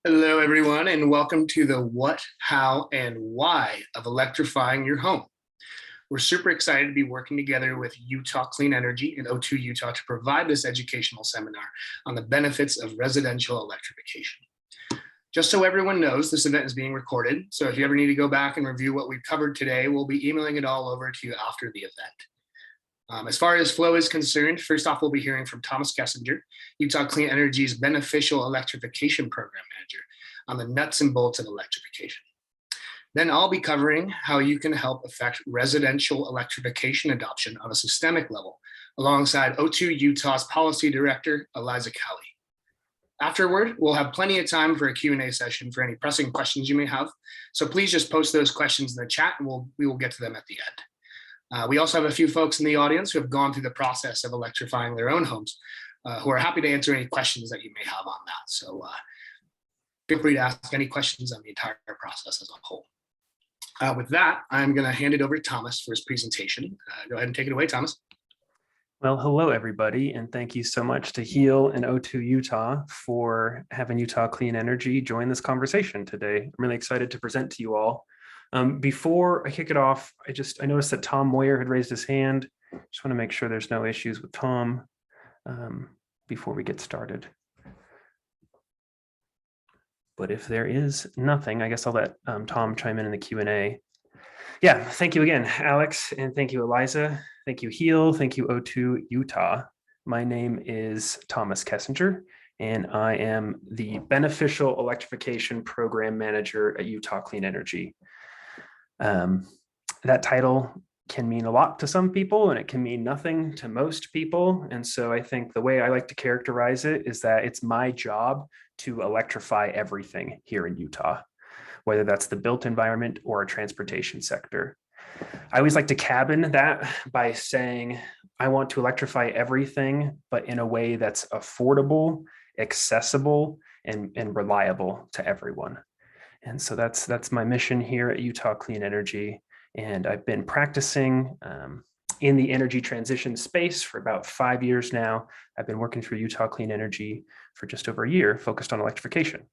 Hello, everyone, and welcome to the what, how, and why of electrifying your home. We're super excited to be working together with Utah Clean Energy and O2 Utah to provide this educational seminar on the benefits of residential electrification. Just so everyone knows, this event is being recorded, so if you ever need to go back and review what we've covered today, we'll be emailing it all over to you after the event. As far as flow is concerned, first off, we'll be hearing from Thomas Kessinger, Utah Clean Energy's Beneficial Electrification Program Manager, on the nuts and bolts of electrification. Then I'll be covering how you can help affect residential electrification adoption on a systemic level, alongside O2 Utah's Policy Director, Eliza. Afterward, we'll have plenty of time for a Q&A session for any pressing questions you may have. So please just post those questions in the chat and we will get to them at the end. We also have a few folks in the audience who have gone through the process of electrifying their own homes, who are happy to answer any questions that you may have on that. So feel free to ask any questions on the entire process as a whole. With that, I'm going to hand it over to Thomas for his presentation. Go ahead and take it away, Thomas. Well, hello, everybody, and thank you so much to HEAL and O2 Utah for having Utah Clean Energy join this conversation today. I'm really excited to present to you all. Before I kick it off, I noticed that Tom Moyer had raised his hand. Just want to make sure there's no issues with Tom before we get started. But if there is nothing, I guess I'll let Tom chime in the Q&A. Yeah, thank you again, Alex, and thank you, Eliza. Thank you, HEAL. Thank you, O2 Utah. My name is Thomas Kessinger, and I am the Beneficial Electrification Program Manager at Utah Clean Energy. That title can mean a lot to some people, and it can mean nothing to most people. And so I think the way I like to characterize it is that it's my job to electrify everything here in Utah, whether that's the built environment or a transportation sector. I always like to cabin that by saying, I want to electrify everything, but in a way that's affordable, accessible, and reliable to everyone. And so that's my mission here at Utah Clean Energy. And I've been practicing in the energy transition space for about 5 years now. I've been working for Utah Clean Energy for just over a year, focused on electrification.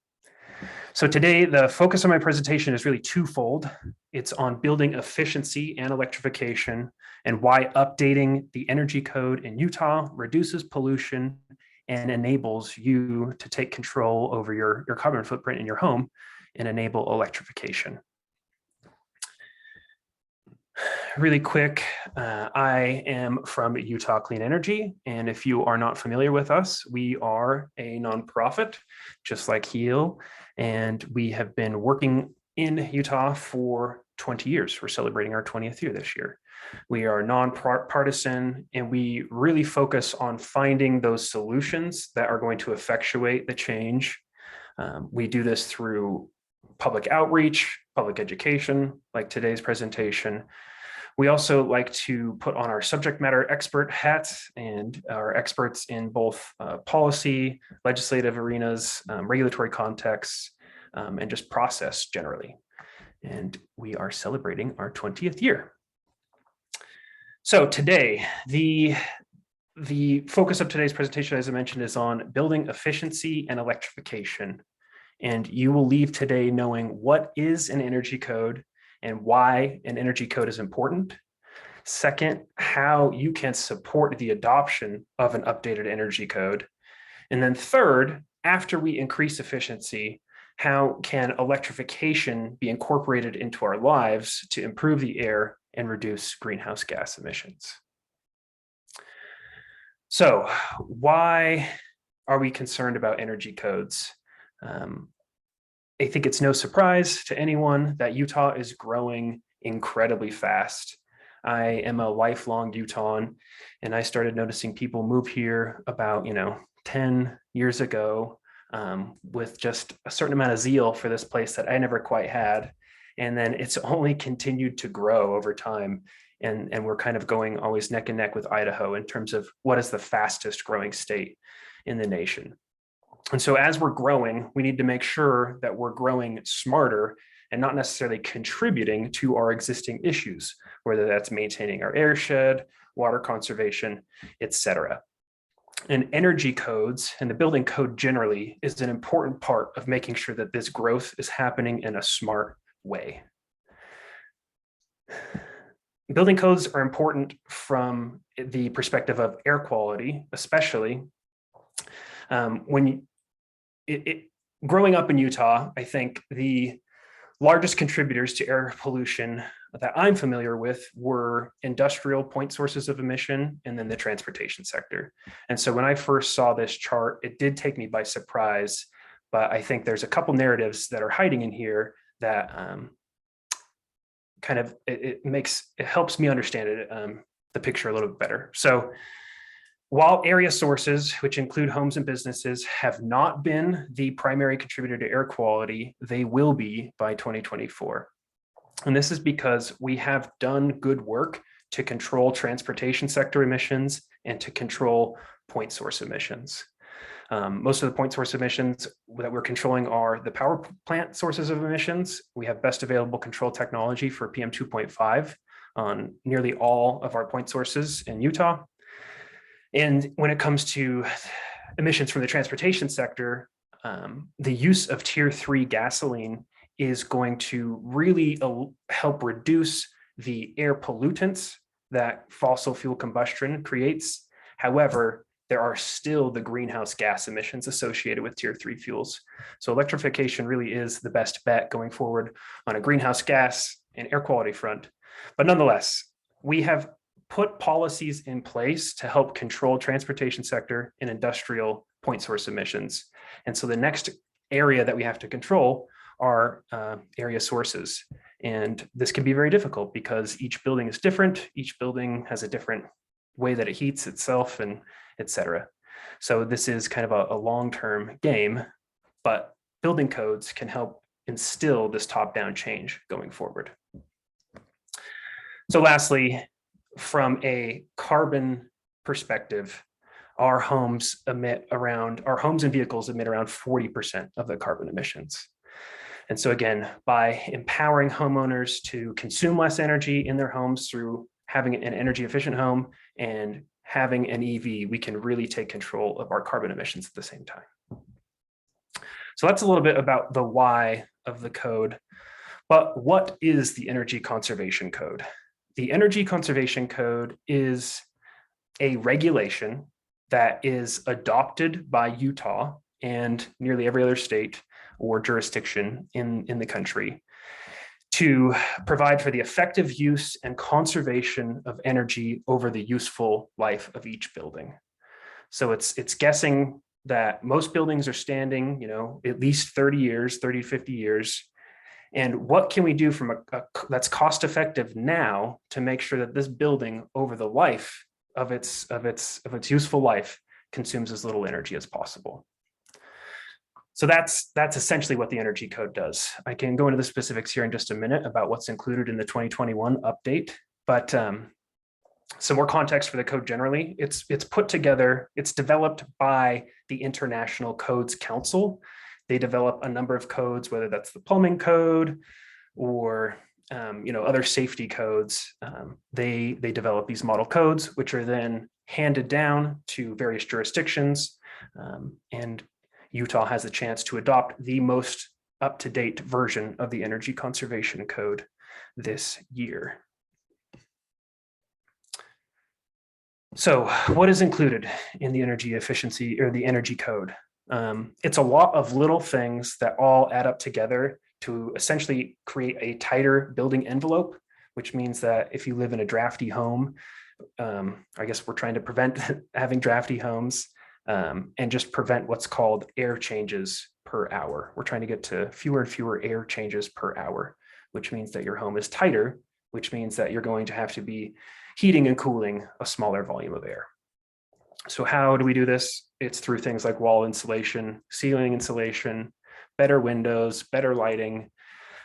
So today, the focus of my presentation is really twofold. It's on building efficiency and electrification, and why updating the energy code in Utah reduces pollution and enables you to take control over your carbon footprint in your home and enable electrification. Really quick, I am from Utah Clean Energy, and if you are not familiar with us, we are a nonprofit, just like HEAL, and we have been working in Utah for 20 years. We're celebrating our 20th year this year. We are nonpartisan, and we really focus on finding those solutions that are going to effectuate the change. We do this through public outreach, public education, like today's presentation. We also like to put on our subject matter expert hats and are experts in both policy, legislative arenas, regulatory contexts, and just process generally. And we are celebrating our 20th year. So today, the focus of today's presentation, as I mentioned, is on building efficiency and electrification. And you will leave today knowing what is an energy code and why an energy code is important. Second, how you can support the adoption of an updated energy code. And then third, after we increase efficiency, how can electrification be incorporated into our lives to improve the air and reduce greenhouse gas emissions? So why are we concerned about energy codes? I think it's no surprise to anyone that Utah is growing incredibly fast. I am a lifelong Utahn, and I started noticing people move here about 10 years ago with just a certain amount of zeal for this place that I never quite had. And then it's only continued to grow over time. And we're kind of going always neck and neck with Idaho in terms of what is the fastest growing state in the nation. And so as we're growing, we need to make sure that we're growing smarter and not necessarily contributing to our existing issues, whether that's maintaining our airshed, water conservation, etc. And energy codes and the building code generally is an important part of making sure that this growth is happening in a smart way. Building codes are important from the perspective of air quality, especially when growing up in Utah. I think the largest contributors to air pollution that I'm familiar with were industrial point sources of emission and then the transportation sector. And so when I first saw this chart, it did take me by surprise, but I think there's a couple narratives that are hiding in here that it helps me understand it, the picture a little bit better. So while area sources, which include homes and businesses, have not been the primary contributor to air quality, they will be by 2024. And this is because we have done good work to control transportation sector emissions and to control point source emissions. Most of the point source emissions that we're controlling are the power plant sources of emissions. We have best available control technology for PM 2.5 on nearly all of our point sources in Utah. And when it comes to emissions from the transportation sector, the use of tier 3 gasoline is going to really help reduce the air pollutants that fossil fuel combustion creates. However, there are still the greenhouse gas emissions associated with tier 3 fuels. So electrification really is the best bet going forward on a greenhouse gas and air quality front. But nonetheless, we have put policies in place to help control transportation sector and industrial point source emissions. And so the next area that we have to control are area sources. And this can be very difficult because each building is different. Each building has a different way that it heats itself, and et cetera. So this is kind of a long-term game, but building codes can help instill this top-down change going forward. So lastly, from a carbon perspective, our homes and vehicles emit around 40% of the carbon emissions. And so again, by empowering homeowners to consume less energy in their homes through having an energy efficient home and having an EV, we can really take control of our carbon emissions at the same time. So that's a little bit about the why of the code. But what is the Energy Conservation Code? The Energy Conservation Code is a regulation that is adopted by Utah and nearly every other state or jurisdiction in the country to provide for the effective use and conservation of energy over the useful life of each building. So it's guessing that most buildings are standing, at least 30 to 50 years. And what can we do from that's cost effective now to make sure that this building over the life of its useful life consumes as little energy as possible? So that's essentially what the Energy Code does. I can go into the specifics here in just a minute about what's included in the 2021 update, but some more context for the code generally. It's put together, it's developed by the International Codes Council. They develop a number of codes, whether that's the plumbing code or other safety codes. They develop these model codes, which are then handed down to various jurisdictions, and Utah has the chance to adopt the most up-to-date version of the Energy Conservation Code this year. So what is included in the energy efficiency or the energy code? It's a lot of little things that all add up together to essentially create a tighter building envelope, which means that if you live in a drafty home, I guess we're trying to prevent having drafty homes, and just prevent what's called air changes per hour. We're trying to get to fewer and fewer air changes per hour, which means that your home is tighter, which means that you're going to have to be heating and cooling a smaller volume of air. So how do we do this? It's through things like wall insulation, ceiling insulation, better windows, better lighting,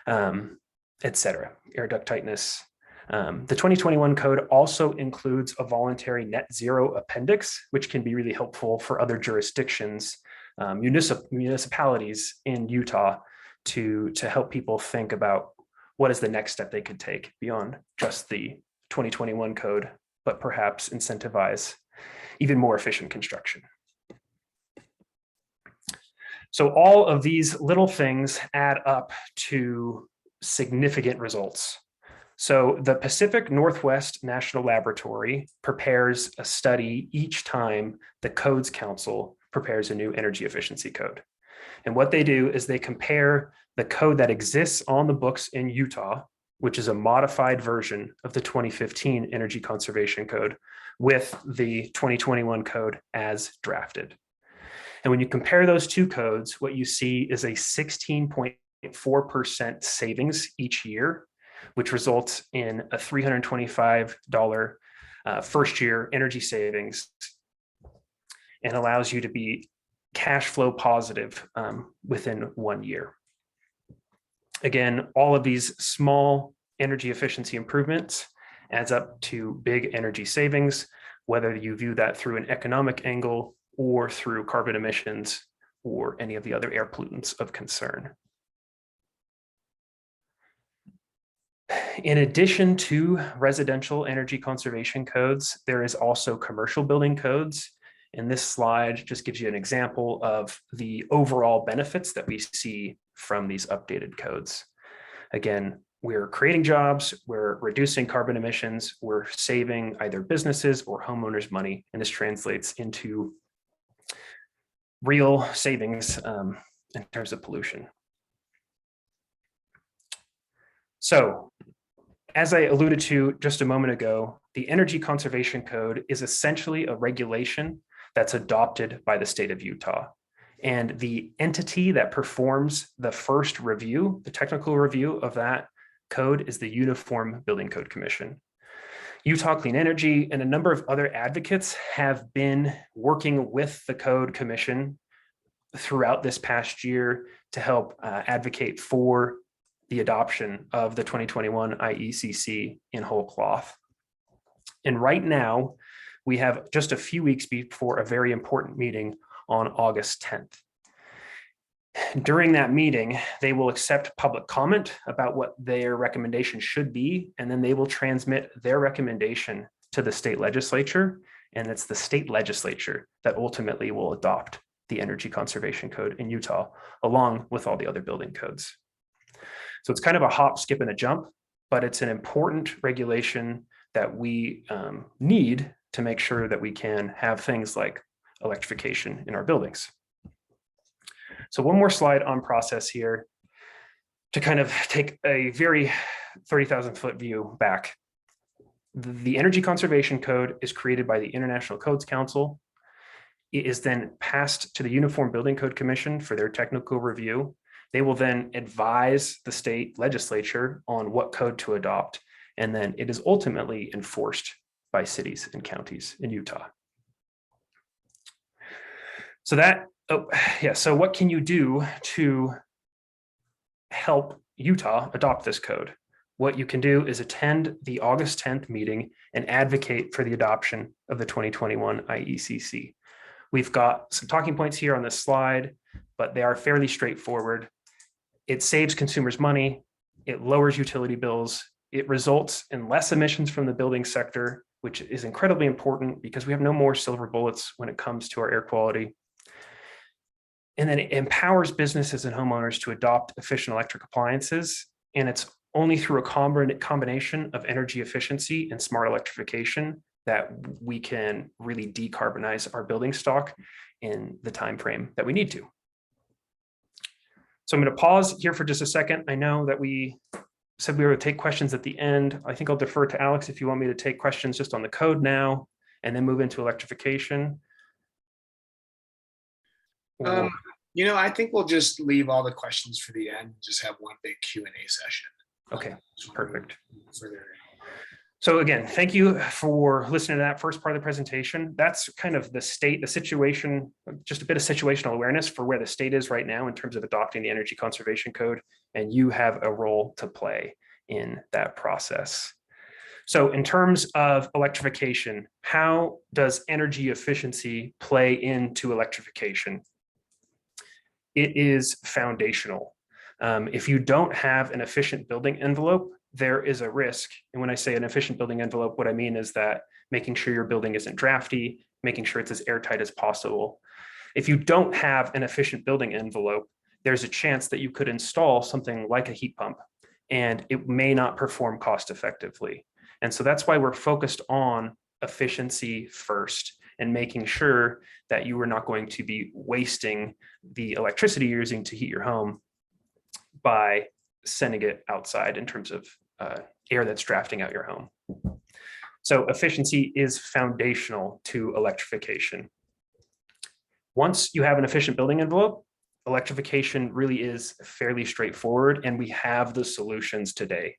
et cetera, air duct tightness. The 2021 code also includes a voluntary net zero appendix, which can be really helpful for other jurisdictions, municipalities in Utah to help people think about what is the next step they could take beyond just the 2021 code, but perhaps incentivize even more efficient construction. So all of these little things add up to significant results. So the Pacific Northwest National Laboratory prepares a study each time the Codes Council prepares a new energy efficiency code. And what they do is they compare the code that exists on the books in Utah, which is a modified version of the 2015 Energy Conservation Code, with the 2021 code as drafted. And when you compare those two codes, what you see is a 16.4% savings each year, which results in a $325 first year energy savings and allows you to be cash flow positive within 1 year. Again, all of these small energy efficiency improvements adds up to big energy savings, whether you view that through an economic angle or through carbon emissions or any of the other air pollutants of concern. In addition to residential energy conservation codes, there is also commercial building codes. And this slide just gives you an example of the overall benefits that we see from these updated codes. Again, we're creating jobs, we're reducing carbon emissions, we're saving either businesses or homeowners money, and this translates into real savings in terms of pollution. So, as I alluded to just a moment ago, the Energy Conservation Code is essentially a regulation that's adopted by the state of Utah. And the entity that performs the first review, the technical review of that code, is the Uniform Building Code Commission. Utah Clean Energy and a number of other advocates have been working with the Code Commission throughout this past year to help advocate for the adoption of the 2021 IECC in whole cloth. And right now, we have just a few weeks before a very important meeting on August 10th. During that meeting, they will accept public comment about what their recommendation should be, and then they will transmit their recommendation to the state legislature, and it's the state legislature that ultimately will adopt the Energy Conservation Code in Utah, along with all the other building codes. So it's kind of a hop, skip, and a jump, but it's an important regulation that we need to make sure that we can have things like electrification in our buildings. So one more slide on process here to kind of take a very 30,000 foot view back. The Energy Conservation Code is created by the International Codes Council. It is then passed to the Uniform Building Code Commission for their technical review. They will then advise the state legislature on what code to adopt, and then it is ultimately enforced by cities and counties in Utah. So so what can you do to help Utah adopt this code? What you can do is attend the August 10th meeting and advocate for the adoption of the 2021 IECC. We've got some talking points here on this slide, but they are fairly straightforward. It saves consumers money, it lowers utility bills, it results in less emissions from the building sector, which is incredibly important because we have no more silver bullets when it comes to our air quality. And then it empowers businesses and homeowners to adopt efficient electric appliances. And it's only through a combination of energy efficiency and smart electrification that we can really decarbonize our building stock in the time frame that we need to. So I'm going to pause here for just a second. I know that we said we were going to take questions at the end. I think I'll defer to Alex if you want me to take questions just on the code now and then move into electrification. I think we'll just leave all the questions for the end and just have one big Q&A session. Okay, perfect. So again, thank you for listening to that first part of the presentation. That's kind of the situation, just a bit of situational awareness for where the state is right now in terms of adopting the Energy Conservation Code, and you have a role to play in that process. So in terms of electrification, how does energy efficiency play into electrification? It is foundational. If you don't have an efficient building envelope, there is a risk. And when I say an efficient building envelope, what I mean is that making sure your building isn't drafty, making sure it's as airtight as possible, If you don't have an efficient building envelope, there's a chance that you could install something like a heat pump and it may not perform cost effectively. And so that's why we're focused on efficiency first and making sure that you are not going to be wasting the electricity you're using to heat your home by sending it outside in terms of air that's drafting out your home. So efficiency is foundational to electrification. Once you have an efficient building envelope, electrification really is fairly straightforward, and we have the solutions today.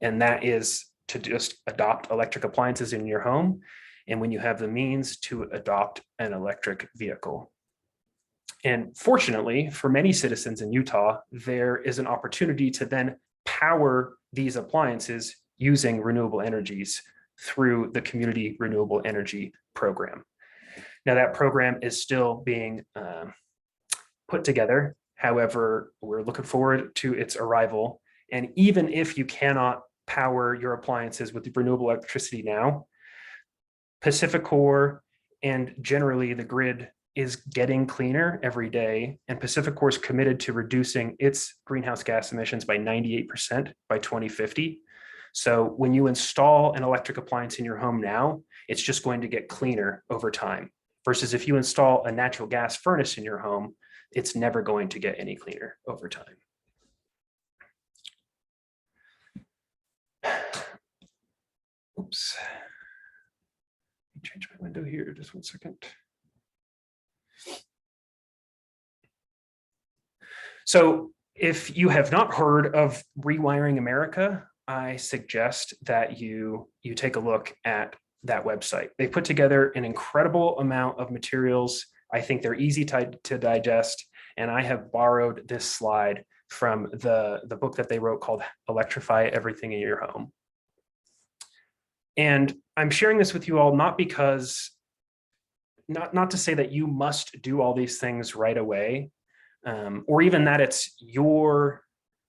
And that is to just adopt electric appliances in your home, and when you have the means, to adopt an electric vehicle. And fortunately, for many citizens in Utah, there is an opportunity to then power these appliances using renewable energies through the Community Renewable Energy Program. Now, that program is still being put together. However, we're looking forward to its arrival. And even if you cannot power your appliances with renewable electricity now, PacifiCorp and generally the grid is getting cleaner every day. And PacifiCorp is committed to reducing its greenhouse gas emissions by 98% by 2050. So when you install an electric appliance in your home now, it's just going to get cleaner over time. Versus if you install a natural gas furnace in your home, it's never going to get any cleaner over time. Oops. Let me change my window here, just 1 second. So if you have not heard of Rewiring America, I suggest that you take a look at that website. They put together an incredible amount of materials. I think they're easy to digest. And I have borrowed this slide from the book that they wrote called Electrify Everything in Your Home. And I'm sharing this with you all not because, not to say that you must do all these things right away, or even that it's your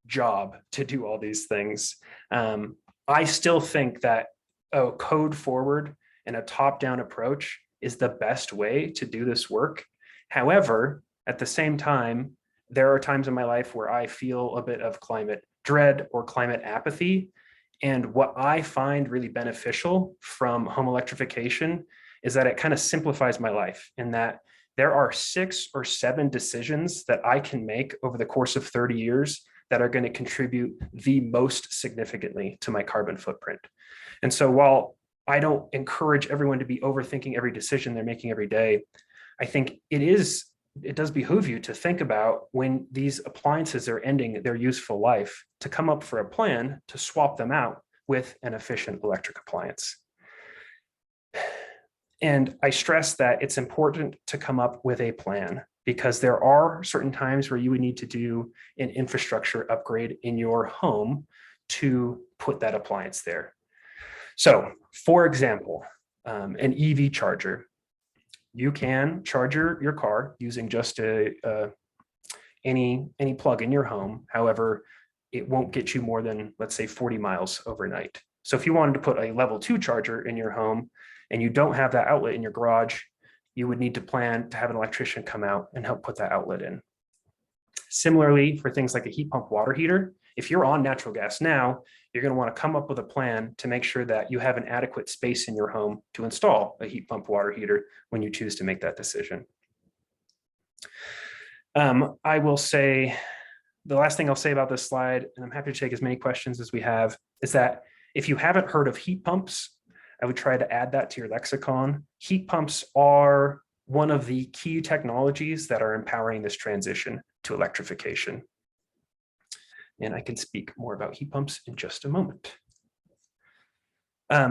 job to do all these things. I still think that a code forward and a top-down approach is the best way to do this work. However, at the same time, there are times in my life where I feel a bit of climate dread or climate apathy. And what I find really beneficial from home electrification is that it kind of simplifies my life in that there are 6 or 7 decisions that I can make over the course of 30 years that are going to contribute the most significantly to my carbon footprint. And so while I don't encourage everyone to be overthinking every decision they're making every day, I think it does behoove you to think about when these appliances are ending their useful life, to come up for a plan to swap them out with an efficient electric appliance. And I stress that it's important to come up with a plan because there are certain times where you would need to do an infrastructure upgrade in your home to put that appliance there. So, for example, an EV charger. You can charge your car using just any plug in your home. However, it won't get you more than, let's say, 40 miles overnight. So if you wanted to put a level 2 charger in your home and you don't have that outlet in your garage, you would need to plan to have an electrician come out and help put that outlet in. Similarly, for things like a heat pump water heater, if you're on natural gas now, you're going to want to come up with a plan to make sure that you have an adequate space in your home to install a heat pump water heater when you choose to make that decision. I will say, the last thing I'll say about this slide, and I'm happy to take as many questions as we have, is that if you haven't heard of heat pumps, I would try to add that to your lexicon. Heat pumps are one of the key technologies that are empowering this transition to electrification. And I can speak more about heat pumps in just a moment.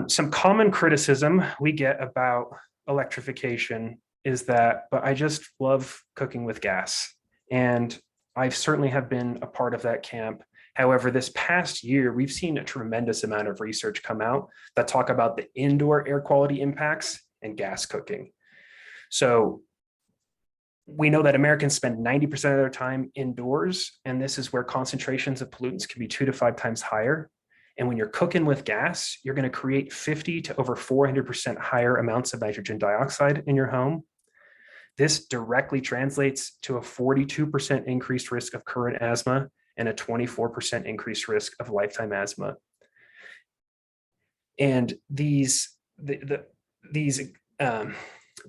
Some common criticism we get about electrification is that, but I just love cooking with gas. And I certainly have been a part of that camp. However, this past year, we've seen a tremendous amount of research come out that talk about the indoor air quality impacts and gas cooking. So we know that Americans spend 90% of their time indoors, and this is where concentrations of pollutants can be 2 to 5 times higher. And when you're cooking with gas, you're going to create 50 to over 400% higher amounts of nitrogen dioxide in your home. This directly translates to a 42% increased risk of current asthma and a 24% increased risk of lifetime asthma. And these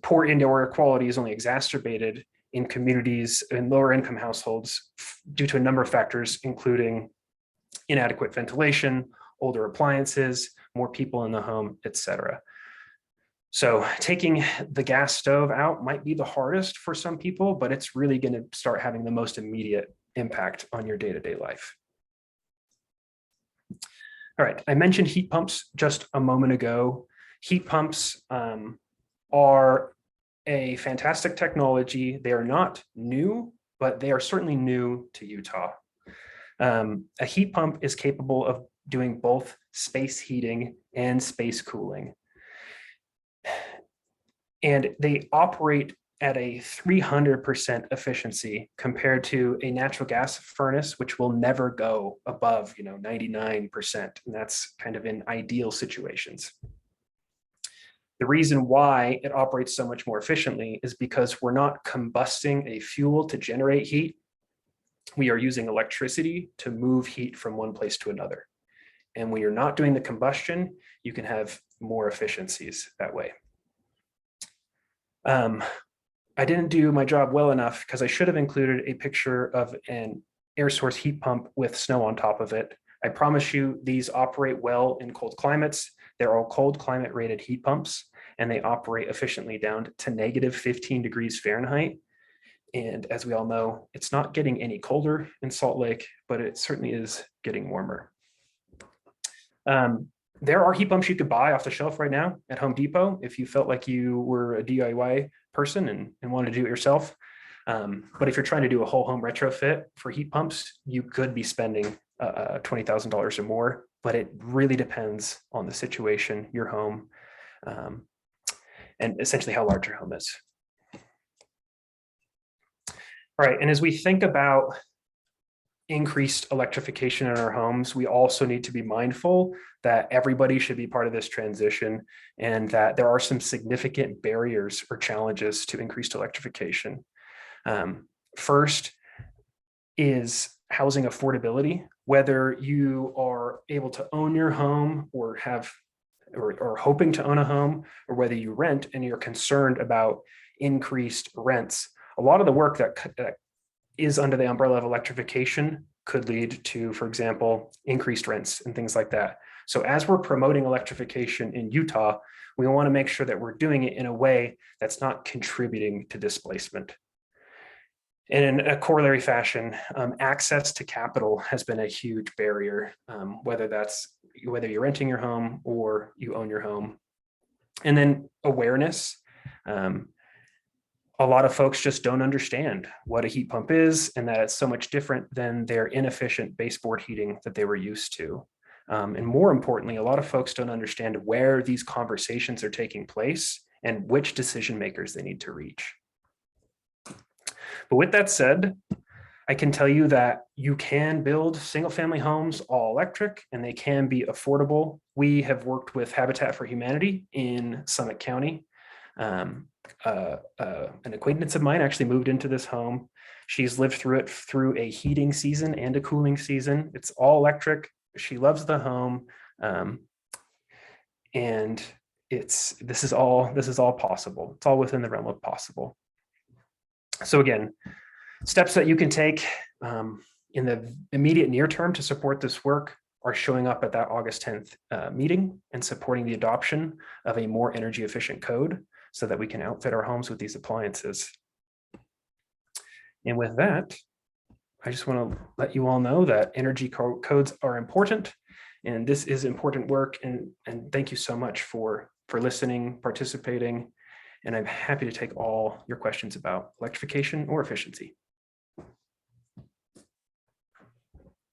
poor indoor air quality is only exacerbated in communities in lower income households due to a number of factors, including inadequate ventilation, older appliances, more people in the home, etc. So taking the gas stove out might be the hardest for some people, but it's really going to start having the most immediate impact on your day-to-day life. All right, I mentioned heat pumps just a moment ago. Heat pumps are a fantastic technology. They are not new, but they are certainly new to Utah. A heat pump is capable of doing both space heating and space cooling. And they operate at a 300% efficiency compared to a natural gas furnace, which will never go above 99%. And that's kind of in ideal situations. The reason why it operates so much more efficiently is because we're not combusting a fuel to generate heat. We are using electricity to move heat from one place to another. And when you're not doing the combustion, you can have more efficiencies that way. I didn't do my job well enough because I should have included a picture of an air source heat pump with snow on top of it. I promise you these operate well in cold climates. They're all cold climate rated heat pumps, and they operate efficiently down to -15 degrees Fahrenheit. And as we all know, it's not getting any colder in Salt Lake, but it certainly is getting warmer. There are heat pumps you could buy off the shelf right now at Home Depot if you felt like you were a DIY person and wanted to do it yourself. But if you're trying to do a whole home retrofit for heat pumps, you could be spending $20,000 or more, but it really depends on the situation, your home, and essentially how large your home is. All right, and as we think about increased electrification in our homes, we also need to be mindful that everybody should be part of this transition and that there are some significant barriers or challenges to increased electrification. First is housing affordability. Whether you are able to own your home or hoping to own a home, or whether you rent and you're concerned about increased rents, a lot of the work that is under the umbrella of electrification could lead to, for example, increased rents and things like that. So as we're promoting electrification in Utah, we want to make sure that we're doing it in a way that's not contributing to displacement. And in a corollary fashion, access to capital has been a huge barrier, whether you're renting your home or you own your home. And then awareness. A lot of folks just don't understand what a heat pump is and that it's so much different than their inefficient baseboard heating that they were used to. And more importantly, a lot of folks don't understand where these conversations are taking place and which decision makers they need to reach. But with that said, I can tell you that you can build single-family homes all electric and they can be affordable. We have worked with Habitat for Humanity in Summit County. An acquaintance of mine actually moved into this home. She's lived through it through a heating season and a cooling season. It's all electric. She loves the home, and this is all possible. It's all within the realm of possible. So again, steps that you can take in the immediate near term to support this work are showing up at that August 10th meeting and supporting the adoption of a more energy efficient code so that we can outfit our homes with these appliances. And with that, I just want to let you all know that energy codes are important, and this is important work. And thank you so much for listening, participating, and I'm happy to take all your questions about electrification or efficiency.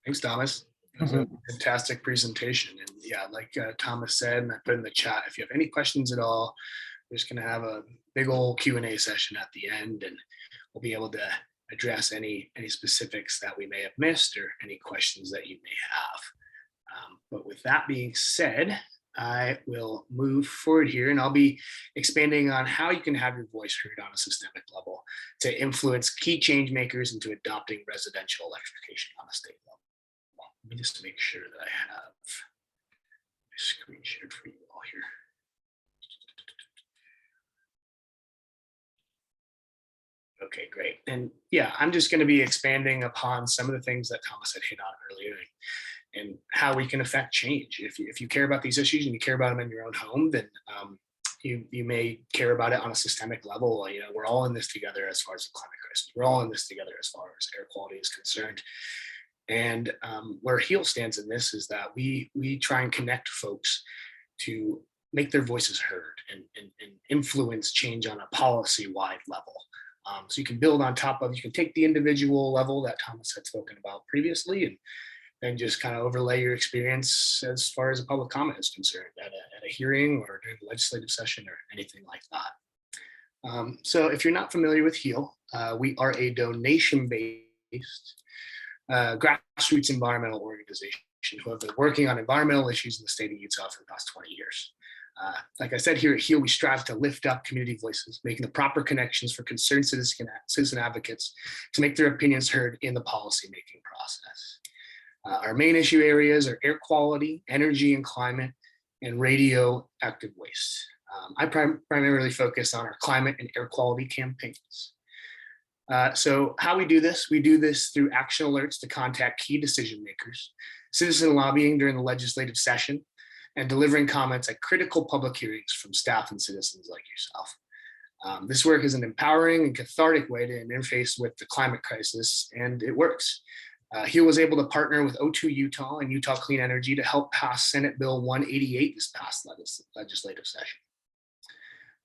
Thanks, Thomas. It was a fantastic presentation. And yeah, like Thomas said, and I put in the chat, if you have any questions at all, we're just going to have a big old Q&A session at the end, and we'll be able to address any specifics that we may have missed or any questions that you may have. But with that being said, I will move forward here, and I'll be expanding on how you can have your voice heard on a systemic level to influence key change makers into adopting residential electrification on a state level. Let me just make sure that I have my screen shared for you all here. Okay, great. And yeah, I'm just going to be expanding upon some of the things that Thomas had hit on earlier, and how we can affect change. If you care about these issues and you care about them in your own home, then you may care about it on a systemic level. You know, we're all in this together as far as the climate crisis. We're all in this together as far as air quality is concerned. And where HEAL stands in this is that we try and connect folks to make their voices heard and influence change on a policy-wide level. So you can build on top of, you can take the individual level that Thomas had spoken about previously, and just kind of overlay your experience as far as a public comment is concerned at a hearing or during a legislative session or anything like that. So if you're not familiar with HEAL, we are a donation-based grassroots environmental organization who have been working on environmental issues in the state of Utah for the past 20 years. Like I said, here at HEAL, we strive to lift up community voices, making the proper connections for concerned citizen advocates to make their opinions heard in the policymaking process. Our main issue areas are air quality, energy and climate, and radioactive waste. I primarily focus on our climate and air quality campaigns. So how we do this through action alerts to contact key decision makers, citizen lobbying during the legislative session, and delivering comments at critical public hearings from staff and citizens like yourself. This work is an empowering and cathartic way to interface with the climate crisis, and it works. HEAL was able to partner with O2 Utah and Utah Clean Energy to help pass Senate Bill 188 this past legislative session.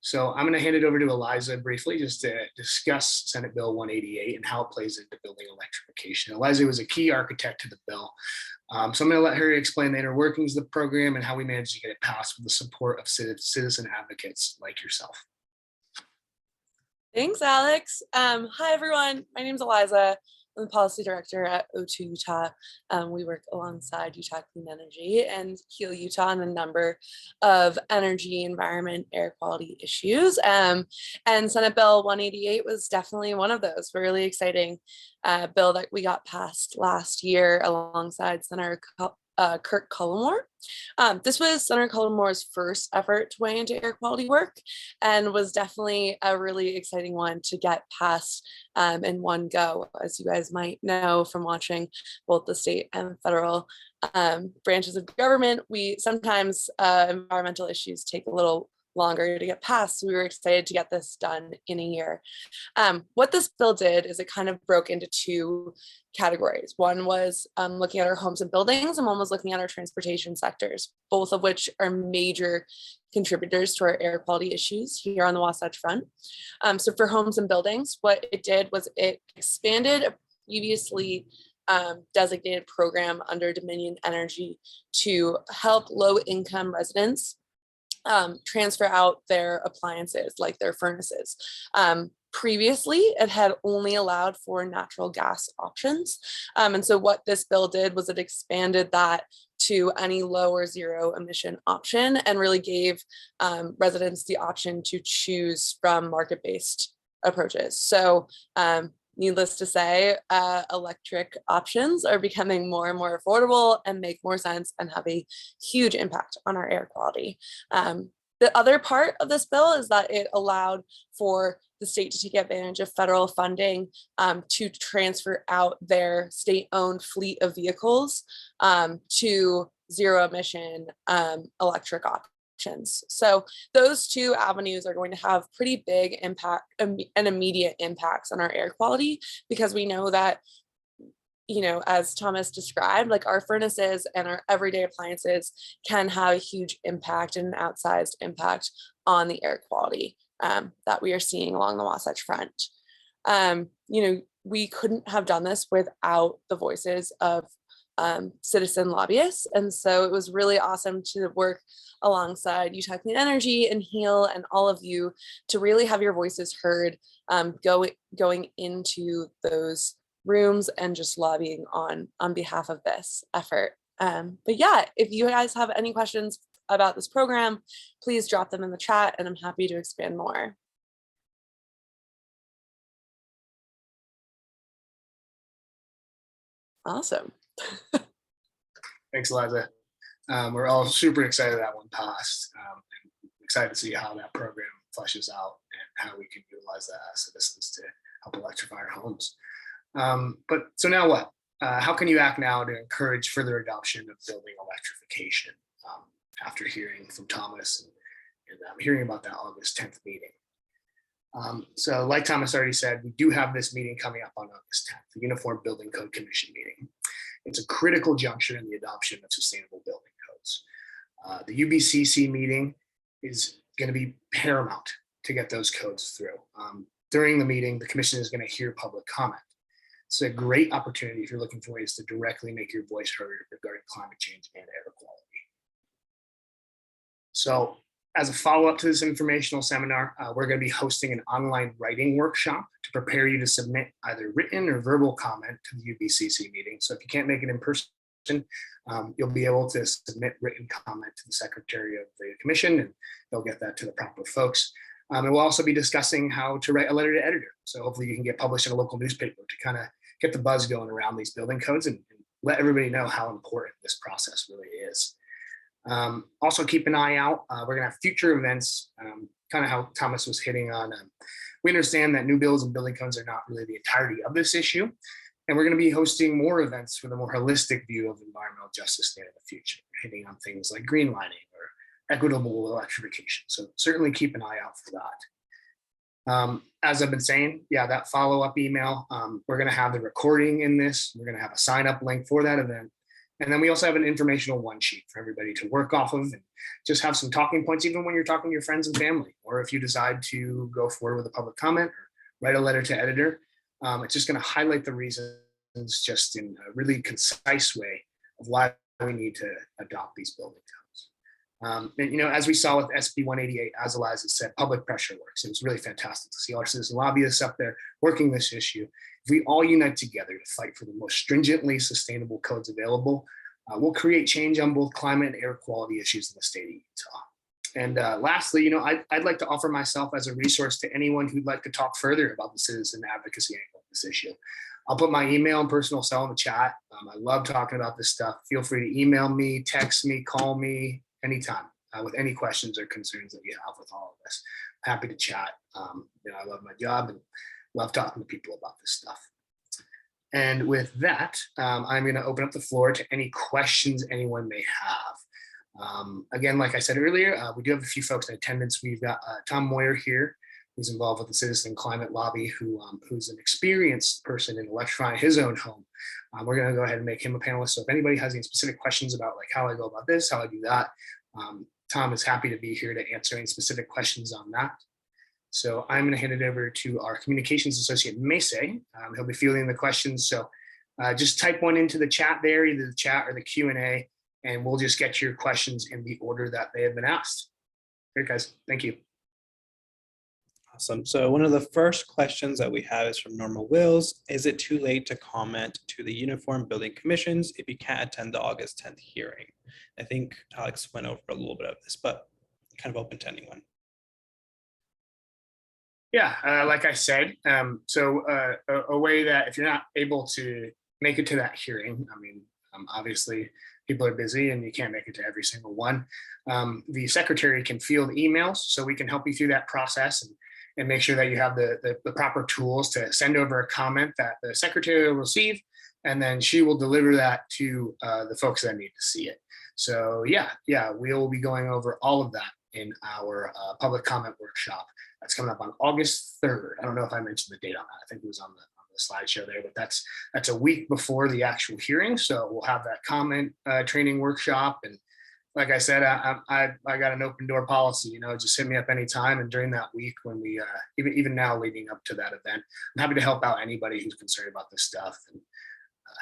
So I'm going to hand it over to Eliza briefly just to discuss Senate Bill 188 and how it plays into building electrification. Eliza was a key architect to the bill. So I'm going to let her explain the inner workings of the program and how we managed to get it passed with the support of citizen advocates like yourself. Thanks, Alex. Hi, everyone. My name is Eliza. I'm the policy director at O2 Utah. We work alongside Utah Clean Energy and HEAL Utah on a number of energy, environment, air quality issues. And Senate Bill 188 was definitely one of those. Really exciting bill that we got passed last year alongside Senator Kirk Cullimore. This was Senator Cullimore's first effort to weigh into air quality work, and was definitely a really exciting one to get passed in one go. As you guys might know from watching both the state and federal branches of government, we sometimes environmental issues take a little longer to get passed. So we were excited to get this done in a year. What this bill did is it kind of broke into two categories. One was looking at our homes and buildings, and one was looking at our transportation sectors, both of which are major contributors to our air quality issues here on the Wasatch Front. So for homes and buildings, what it did was it expanded a previously designated program under Dominion Energy to help low-income residents transfer out their appliances like their furnaces. Previously, it had only allowed for natural gas options. And so what this bill did was it expanded that to any low or zero emission option and really gave residents the option to choose from market-based approaches. So needless to say, electric options are becoming more and more affordable and make more sense and have a huge impact on our air quality. The other part of this bill is that it allowed for the state to take advantage of federal funding to transfer out their state-owned fleet of vehicles to zero emission electric options. So those two avenues are going to have pretty big impact and immediate impacts on our air quality, because we know that, you know, as Thomas described, like our furnaces and our everyday appliances can have a huge impact and an outsized impact on the air quality that we are seeing along the Wasatch Front. You know, we couldn't have done this without the voices of citizen lobbyists. And so it was really awesome to work alongside Utah Clean Energy and HEAL and all of you to really have your voices heard going into those rooms and just lobbying on behalf of this effort. But yeah, if you guys have any questions, about this program, please drop them in the chat and I'm happy to expand more. Awesome. Thanks, Eliza. We're all super excited that one passed. Excited to see how that program fleshes out and how we can utilize that as citizens to help electrify our homes. But so now what? How can you act now to encourage further adoption of building electrification after hearing from Thomas and hearing about that August 10th meeting? So like Thomas already said, we do have this meeting coming up on August 10th, the Uniform Building Code Commission meeting. It's a critical juncture in the adoption of sustainable building codes. The UBCC meeting is going to be paramount to get those codes through. During the meeting, the commission is going to hear public comment. It's a great opportunity if you're looking for ways to directly make your voice heard regarding climate change and air quality. So as a follow-up to this informational seminar, we're going to be hosting an online writing workshop to prepare you to submit either written or verbal comment to the UBCC meeting. So if you can't make it in person, you'll be able to submit written comment to the Secretary of the Commission, and they'll get that to the proper folks. And we'll also be discussing how to write a letter to editor. So hopefully you can get published in a local newspaper to kind of get the buzz going around these building codes and let everybody know how important this process really is. Also keep an eye out. We're gonna have future events, kind of how Thomas was hitting on. We understand that new builds and building codes are not really the entirety of this issue. And we're gonna be hosting more events with a more holistic view of environmental justice there in the future, hitting on things like green lining or equitable electrification. So certainly keep an eye out for that. As I've been saying, yeah, that follow-up email, we're gonna have the recording in this. We're gonna have a sign-up link for that event. And then we also have an informational one sheet for everybody to work off of and just have some talking points, even when you're talking to your friends and family, or if you decide to go forward with a public comment or write a letter to editor. It's just going to highlight the reasons just in a really concise way of why we need to adopt these building codes. And, you know, as we saw with SB 188, as Eliza said, public pressure works. It was really fantastic to see our citizen lobbyists up there working this issue. If we all unite together to fight for the most stringently sustainable codes available, we'll create change on both climate and air quality issues in the state of Utah. And lastly, you know, I'd like to offer myself as a resource to anyone who'd like to talk further about the citizen advocacy angle of this issue. I'll put my email and personal cell in the chat. I love talking about this stuff. Feel free to email me, text me, call me anytime with any questions or concerns that you have with all of this. I'm happy to chat. You know, I love my job and love talking to people about this stuff. And with that, I'm going to open up the floor to any questions anyone may have. Again, like I said earlier, we do have a few folks in attendance. We've got Tom Moyer here, who's involved with the Citizen Climate Lobby, who's an experienced person in electrifying his own home. We're going to go ahead and make him a panelist. So if anybody has any specific questions about like how I go about this, how I do that, Tom is happy to be here to answer any specific questions on that. So I'm going to hand it over to our communications associate, Macy. He'll be fielding the questions. So just type one into the chat there, either the chat or the Q&A, and we'll just get your questions in the order that they have been asked. Great, guys. Thank you. Awesome. So one of the first questions that we have is from Norma Wills. Is it too late to comment to the Uniform Building Commissions if you can't attend the August 10th hearing? I think Alex went over a little bit of this, but kind of open to anyone. Yeah, like I said, so a way that if you're not able to make it to that hearing, I mean, obviously people are busy and you can't make it to every single one. The secretary can field emails, so we can help you through that process and make sure that you have the proper tools to send over a comment that the secretary will receive, and then she will deliver that to the folks that need to see it. So yeah, we'll be going over all of that in our public comment workshop. That's coming up on August 3rd. I don't know if I mentioned the date on that. I think it was on the slideshow there, but that's a week before the actual hearing. So we'll have that comment training workshop. And like I said, I got an open door policy, you know, just hit me up anytime. And during that week when we, even now leading up to that event, I'm happy to help out anybody who's concerned about this stuff, and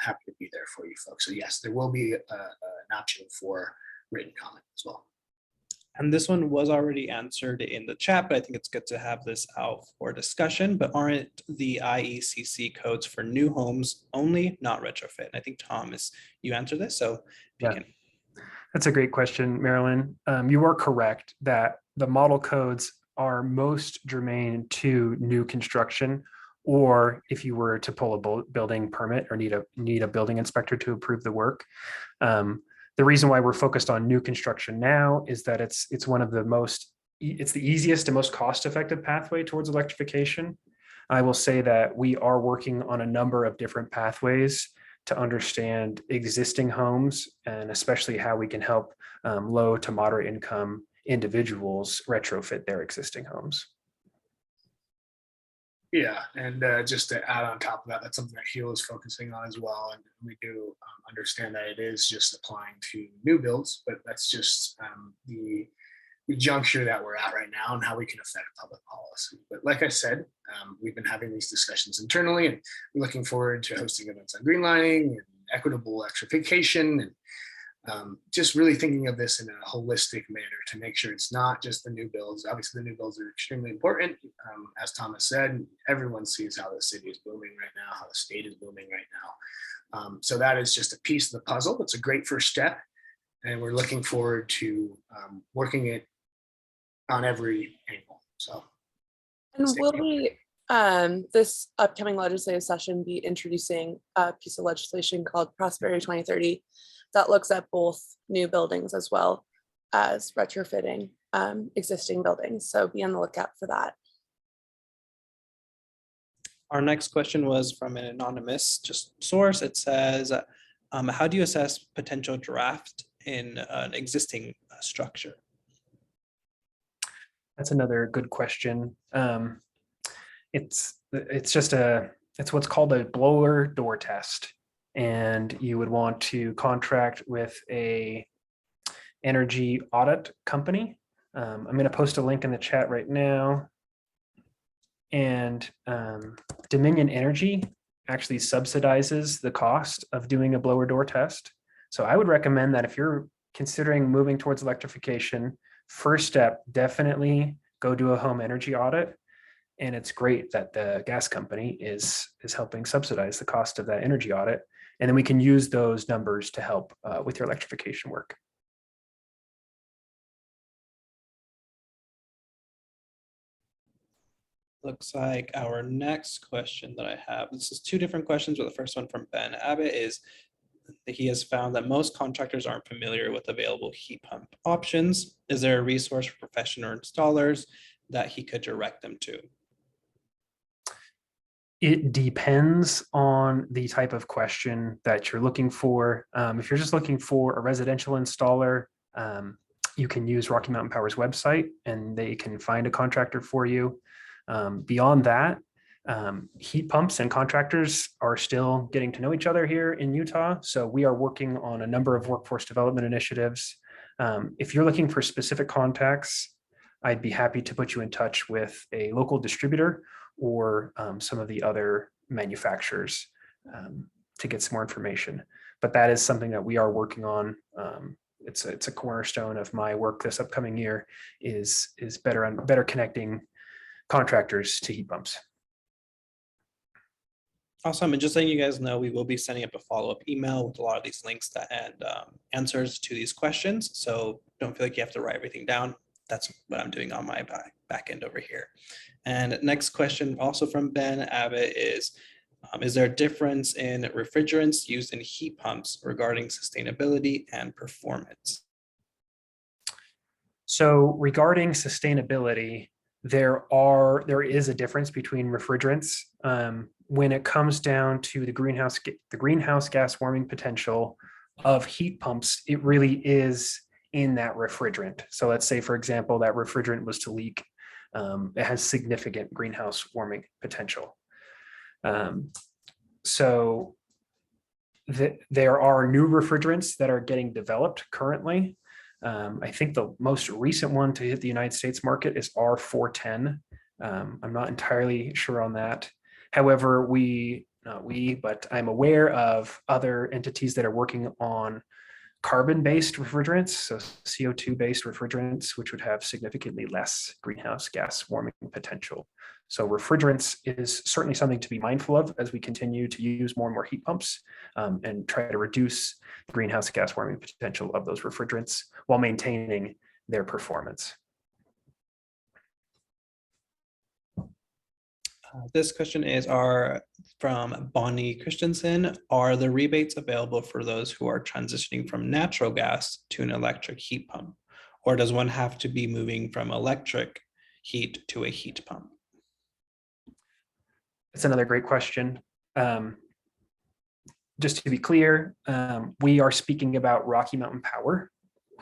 happy to be there for you folks. So yes, there will be an option for written comment as well. And this one was already answered in the chat, but I think it's good to have this out for discussion. But aren't the IECC codes for new homes only, not retrofit? And I think Thomas, you answered this, so if you can. That's a great question, Marilyn. You are correct that the model codes are most germane to new construction, or if you were to pull a building permit or need a building inspector to approve the work. The reason why we're focused on new construction now is that it's the easiest and most cost-effective pathway towards electrification. I will say that we are working on a number of different pathways to understand existing homes, and especially how we can help low to moderate income individuals retrofit their existing homes. Yeah, and just to add on top of that, that's something that HEAL is focusing on as well. And we do understand that it is just applying to new builds, but that's just the juncture that we're at right now and how we can affect public policy. But like I said, we've been having these discussions internally, and we're looking forward to hosting events on greenlining and equitable electrification, and just really thinking of this in a holistic manner to make sure it's not just the new builds. Obviously, the new builds are extremely important. As Thomas said, everyone sees how the city is booming right now, how the state is booming right now. So that is just a piece of the puzzle. It's a great first step, and we're looking forward to working it on every angle. So, and will we, this upcoming legislative session, be introducing a piece of legislation called Prosperity 2030 that looks at both new buildings as well as retrofitting existing buildings? So be on the lookout for that. Our next question was from an anonymous source. It says, how do you assess potential draft in an existing structure? That's another good question. It's what's called a blower door test, and you would want to contract with a energy audit company. I'm going to post a link in the chat right now, and Dominion Energy actually subsidizes the cost of doing a blower door test. So I would recommend that if you're considering moving towards electrification, first step, definitely go do a home energy audit. And it's great that the gas company is helping subsidize the cost of that energy audit. And then we can use those numbers to help with your electrification work. Looks like our next question that I have, this is two different questions, but the first one from Ben Abbott is that he has found that most contractors aren't familiar with available heat pump options. Is there a resource for professional installers that he could direct them to? It depends on the type of question that you're looking for. If you're just looking for a residential installer, you can use Rocky Mountain Power's website and they can find a contractor for you. Beyond that, heat pumps and contractors are still getting to know each other here in Utah. So we are working on a number of workforce development initiatives. If you're looking for specific contacts, I'd be happy to put you in touch with a local distributor or some of the other manufacturers to get some more information. But that is something that we are working on. It's a cornerstone of my work this upcoming year is better connecting contractors to heat pumps. Awesome. And just letting you guys know, we will be sending up a follow-up email with a lot of these links and answers to these questions. So don't feel like you have to write everything down. That's what I'm doing on my back end over here. And next question, also from Ben Abbott, is there a difference in refrigerants used in heat pumps regarding sustainability and performance? So regarding sustainability, there is a difference between refrigerants. When it comes down to the greenhouse gas warming potential of heat pumps, it really is in that refrigerant. So let's say, for example, that refrigerant was to leak. It has significant greenhouse warming potential. So there are new refrigerants that are getting developed currently. I think the most recent one to hit the United States market is R410. I'm not entirely sure on that. However, but I'm aware of other entities that are working on carbon-based refrigerants, so CO2-based refrigerants, which would have significantly less greenhouse gas warming potential. So refrigerants is certainly something to be mindful of as we continue to use more and more heat pumps and try to reduce the greenhouse gas warming potential of those refrigerants while maintaining their performance. This question is from Bonnie Christensen. Are the rebates available for those who are transitioning from natural gas to an electric heat pump? Or does one have to be moving from electric heat to a heat pump? That's another great question. Just to be clear, we are speaking about Rocky Mountain Power,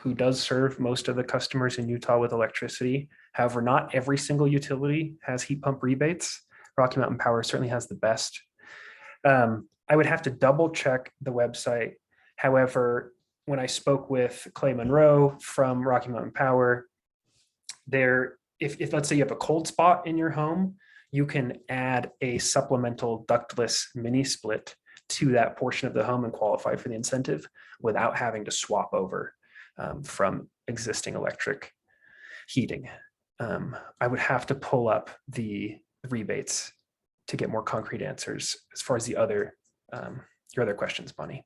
who does serve most of the customers in Utah with electricity. However, not every single utility has heat pump rebates. Rocky Mountain Power certainly has the best. I would have to double check the website. However, when I spoke with Clay Monroe from Rocky Mountain Power, if let's say you have a cold spot in your home, you can add a supplemental ductless mini split to that portion of the home and qualify for the incentive without having to swap over from existing electric heating. I would have to pull up the rebates to get more concrete answers as far as your other questions, Bonnie.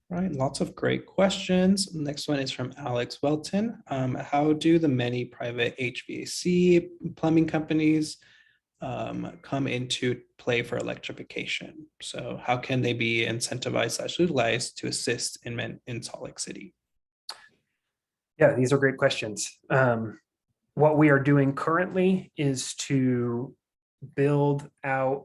All right, lots of great questions. Next one is from Alex Welton. How do the many private HVAC plumbing companies come into play for electrification? So how can they be incentivized / utilized to assist in Salt Lake City? Yeah, these are great questions. What we are doing currently is to build out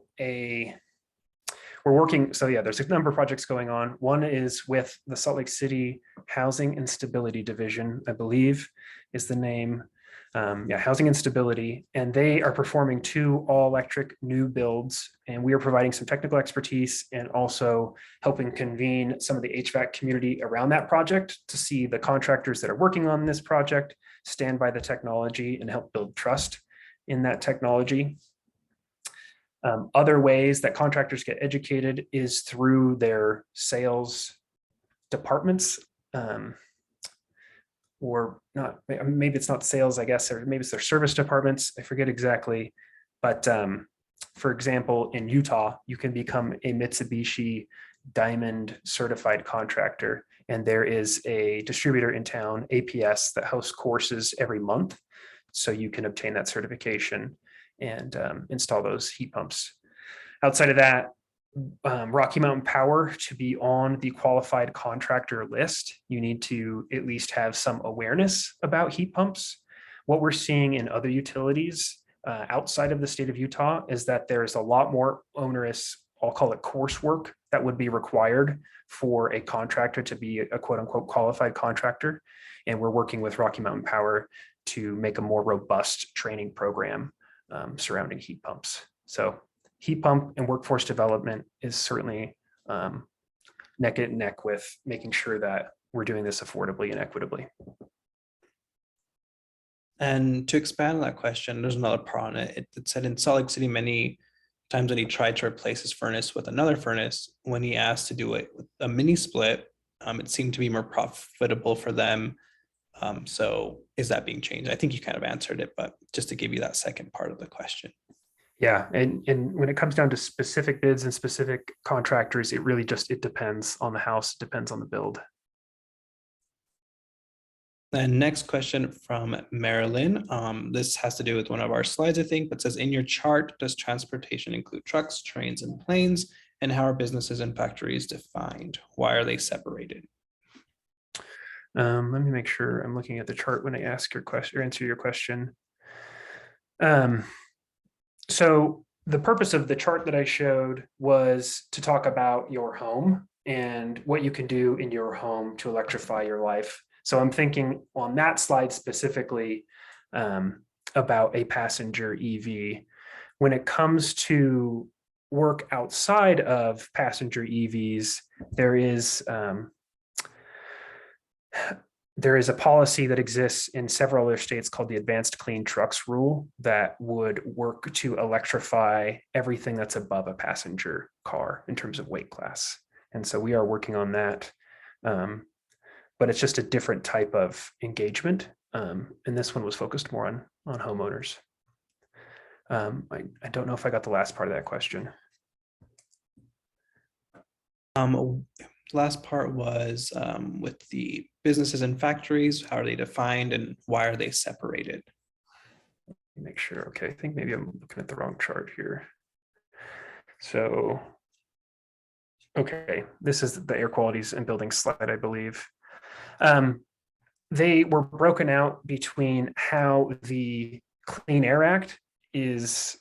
there's a number of projects going on. One is with the Salt Lake City Housing and Stability Division, I believe is the name. Housing and Stability, and they are performing 2 all-electric new builds, and we are providing some technical expertise and also helping convene some of the HVAC community around that project to see the contractors that are working on this project stand by the technology and help build trust in that technology. Other ways that contractors get educated is through their sales departments. Or not, maybe it's not sales, I guess, or maybe it's their service departments. I forget exactly. But for example, in Utah, you can become a Mitsubishi Diamond certified contractor. And there is a distributor in town, APS, that hosts courses every month. So you can obtain that certification and install those heat pumps. Outside of that, Rocky Mountain Power, to be on the qualified contractor list, you need to at least have some awareness about heat pumps. What we're seeing in other utilities outside of the state of Utah is that there's a lot more onerous, I'll call it coursework, that would be required for a contractor to be a quote unquote qualified contractor. And we're working with Rocky Mountain Power to make a more robust training program surrounding heat pumps. So heat pump and workforce development is certainly neck and neck with making sure that we're doing this affordably and equitably. And to expand on that question, there's another part on it. It said in Salt Lake City, many times when he tried to replace his furnace with another furnace, when he asked to do it with a mini split, it seemed to be more profitable for them. So is that being changed? I think you kind of answered it, but just to give you that second part of the question. Yeah, and when it comes down to specific bids and specific contractors, it really just, it depends on the house, it depends on the build. And next question from Marilyn. This has to do with one of our slides, I think, but says, in your chart, does transportation include trucks, trains, and planes? And how are businesses and factories defined? Why are they separated? Let me make sure I'm looking at the chart when I ask your question or answer your question. So the purpose of the chart that I showed was to talk about your home and what you can do in your home to electrify your life. So I'm thinking on that slide specifically about a passenger EV. When it comes to work outside of passenger EVs, there is a policy that exists in several other states called the Advanced Clean Trucks Rule that would work to electrify everything that's above a passenger car in terms of weight class. And so we are working on that. but it's just a different type of engagement. And this one was focused more on homeowners. I don't know if I got the last part of that question. Last part was with the businesses and factories, how are they defined and why are they separated? Make sure. Okay, I think maybe I'm looking at the wrong chart here. So, okay, this is the air qualities and buildings slide, I believe. They were broken out between how the Clean Air Act is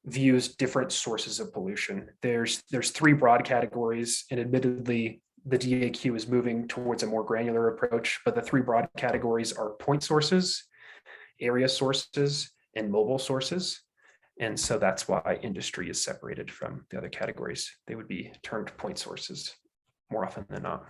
views different sources of pollution. There's three broad categories, and admittedly, the DAQ is moving towards a more granular approach, but the three broad categories are point sources, area sources, and mobile sources. And so that's why industry is separated from the other categories. They would be termed point sources more often than not.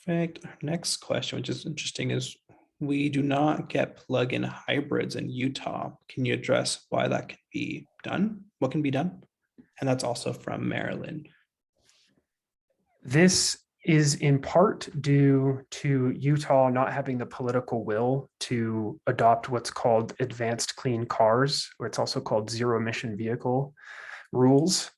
Perfect. Our next question, which is interesting, is we do not get plug-in hybrids in Utah. Can you address why that can be done? What can be done? And that's also from Maryland. This is in part due to Utah not having the political will to adopt what's called advanced clean cars, or it's also called zero emission vehicle rules.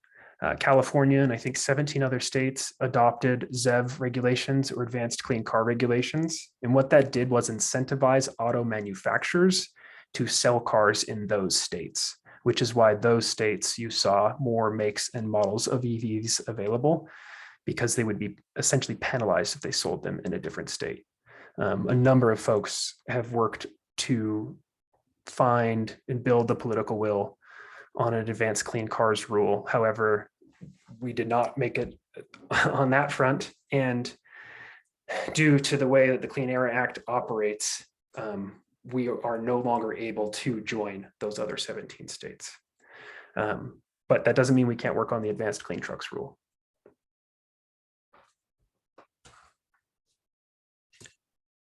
California and I think 17 other states adopted ZEV regulations or advanced clean car regulations. And what that did was incentivize auto manufacturers to sell cars in those states, which is why those states you saw more makes and models of EVs available, because they would be essentially penalized if they sold them in a different state. A number of folks have worked to find and build the political will on an advanced clean cars rule. However, we did not make it on that front. And due to the way that the Clean Air Act operates, we are no longer able to join those other 17 states. But that doesn't mean we can't work on the advanced clean trucks rule.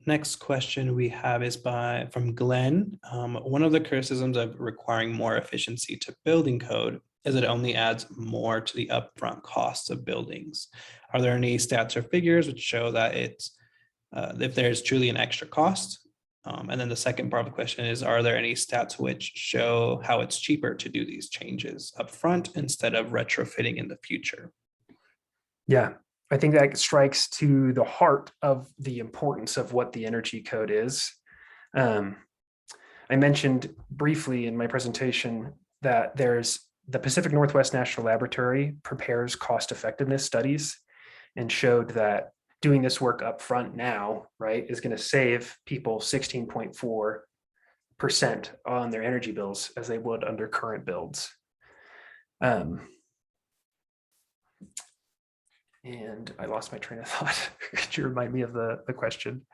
Next question we have is from Glenn. One of the criticisms of requiring more efficiency to building code is it only adds more to the upfront costs of buildings. Are there any stats or figures which show that it's if there's truly an extra cost? And then the second part of the question is, are there any stats which show how it's cheaper to do these changes upfront instead of retrofitting in the future? Yeah. I think that strikes to the heart of the importance of what the energy code is. I mentioned briefly in my presentation that there's the Pacific Northwest National Laboratory prepares cost effectiveness studies and showed that doing this work up front now, right, is going to save people 16.4% on their energy bills as they would under current builds. And I lost my train of thought. Could you remind me of the question?